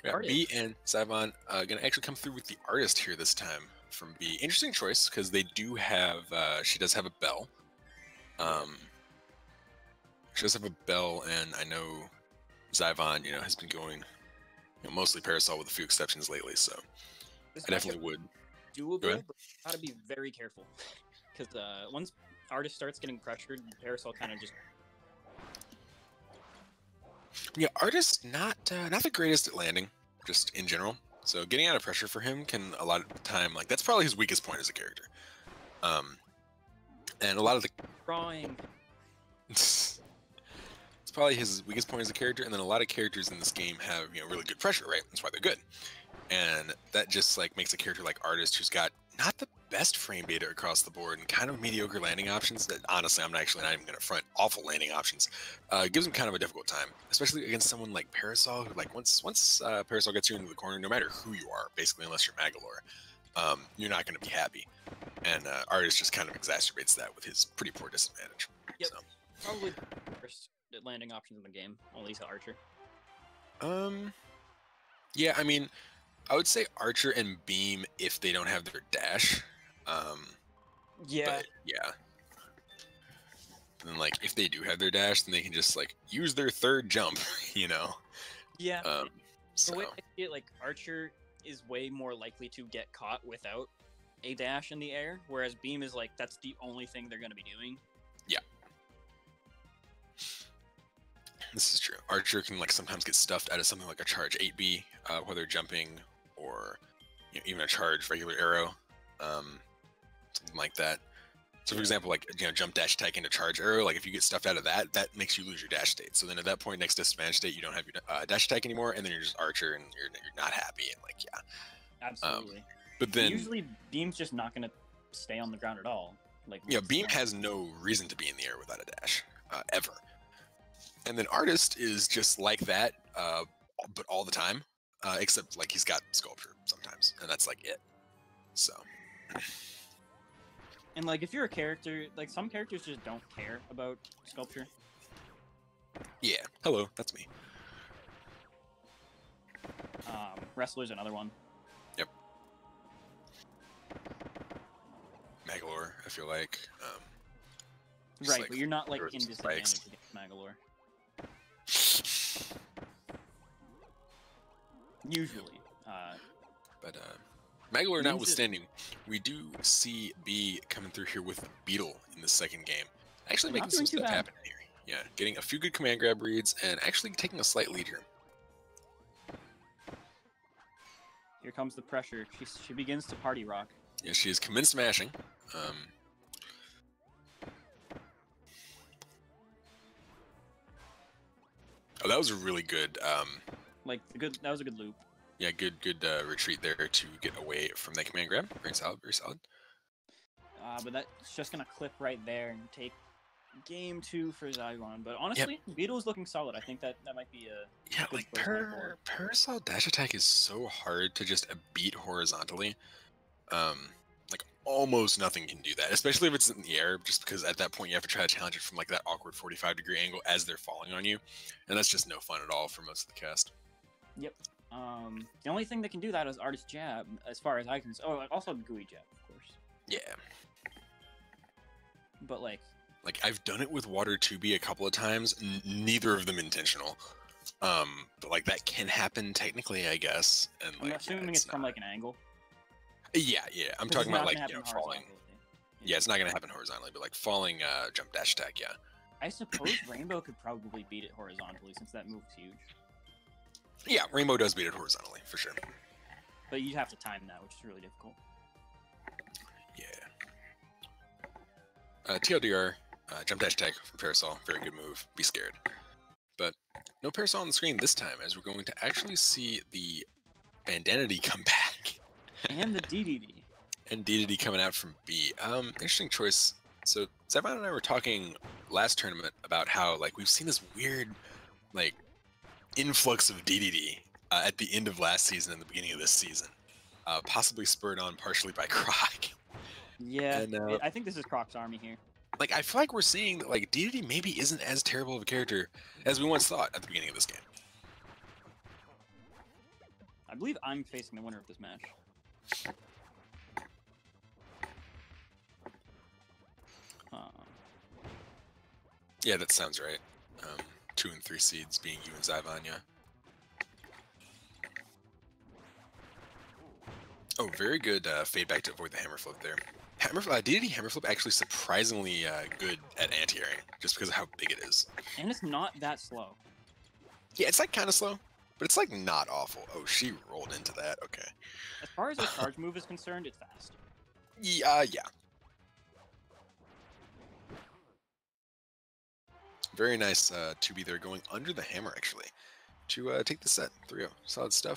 We got B and Zyvon going to actually come through with the artist here this time from B. Interesting choice because they do have, she does have a bell. She does have a bell, and I know Zyvon, has been going mostly Parasol with a few exceptions lately, so this I definitely would. Doable, but gotta be very careful because once artist starts getting pressured, Parasol kind of just. Yeah, artist not the greatest at landing, just in general. So getting out of pressure for him can a lot of the time, like that's probably his weakest point as a character. And a lot of the drawing. It's probably his weakest point as a character, and then a lot of characters in this game have really good pressure, right? That's why they're good, and that just like makes a character like artist who's got not the best frame data across the board and kind of mediocre landing options. That honestly, I'm actually not even going to front awful landing options. Gives him kind of a difficult time, especially against someone like Parasol, who like once Parasol gets you into the corner, no matter who you are, basically unless you're Magalore, you're not going to be happy. And artist just kind of exacerbates that with his pretty poor disadvantage. Yep. So. Probably the worst landing options in the game, only to Archer. Yeah, I mean, I would say Archer and Beam if they don't have their dash. Yeah. But, yeah. And then, like, if they do have their dash, then they can just, like, use their third jump, Yeah. So. The way I see it, like, Archer is way more likely to get caught without a dash in the air, whereas Beam is, like, that's the only thing they're going to be doing. Yeah. This is true. Archer can like sometimes get stuffed out of something like a charge 8B, whether jumping or even a charge regular arrow, something like that. So for example, like jump dash attack into charge arrow, like if you get stuffed out of that, that makes you lose your dash state. So then at that point, next disadvantage state, you don't have your dash attack anymore, and then you're just Archer, and you're not happy, and like Absolutely. But then usually Beam's just not going to stay on the ground at all. Like Beam has no reason to be in the air without a dash, ever. And then artist is just like that, but all the time, except like he's got sculpture sometimes, and that's like it. So. And like if you're a character, like some characters just don't care about sculpture. Yeah. Hello, that's me. Wrestler's another one. Yep. Magalore, I feel like. Right, like, but you're not like in disadvantage against Magalore. Usually. But Magalore notwithstanding, we do see B coming through here with Beetle in the second game. Actually making some stuff happen here. Yeah, getting a few good command grab reads and actually taking a slight lead here. Here comes the pressure. She begins to party rock. Yeah, she is commenced mashing. Oh, that was a really good. That was a good loop. Yeah, good retreat there to get away from that command grab. Very solid, very solid. But that's just gonna clip right there and take game 2 for Zyvon. But honestly, Beetle is looking solid. I think that might be a like Parasol dash attack is so hard to just beat horizontally. Like almost nothing can do that, especially if it's in the air. Just because at that point you have to try to challenge it from like that awkward 45-degree angle as they're falling on you, and that's just no fun at all for most of the cast. Yep. The only thing that can do that is Artist Jab, as far as I can. Oh, also Gooey Jab, of course. Yeah. But like I've done it with Water 2B a couple of times, neither of them intentional. But like that can happen technically, I guess. And like, I'm assuming it's from like an angle. Yeah. I'm talking about like falling. Yeah, it's not gonna happen horizontally, but like falling jump dash attack, yeah. I suppose Rainbow could probably beat it horizontally since that move's huge. Yeah, Rainbow does beat it horizontally, for sure. But you'd have to time that, which is really difficult. Yeah. TLDR, jump dash attack from Parasol, very good move, be scared. But no Parasol on the screen this time, as we're going to actually see the Bandana come back. And the Dedede. And Dedede coming out from B. Interesting choice. So Zyvon and I were talking last tournament about how like we've seen this weird like influx of Dedede at the end of last season and the beginning of this season, possibly spurred on partially by Croc. Yeah, and, I think this is Croc's army here. Like I feel like we're seeing that like Dedede maybe isn't as terrible of a character as we once thought at the beginning of this game. I believe I'm facing the winner of this match. Yeah, that sounds right. 2 and 3 seeds being you and Zyvon, yeah. Oh, very good fade back to avoid the hammer flip there. Dedede hammer flip actually surprisingly good at anti-airing, just because of how big it is. And it's not that slow. Yeah, it's like kind of slow, but it's like not awful. Oh, she rolled into that. Okay. As far as a charge move is concerned, it's fast. Yeah. Very nice to be there going under the hammer, actually, to take the set. 3-0. Solid stuff.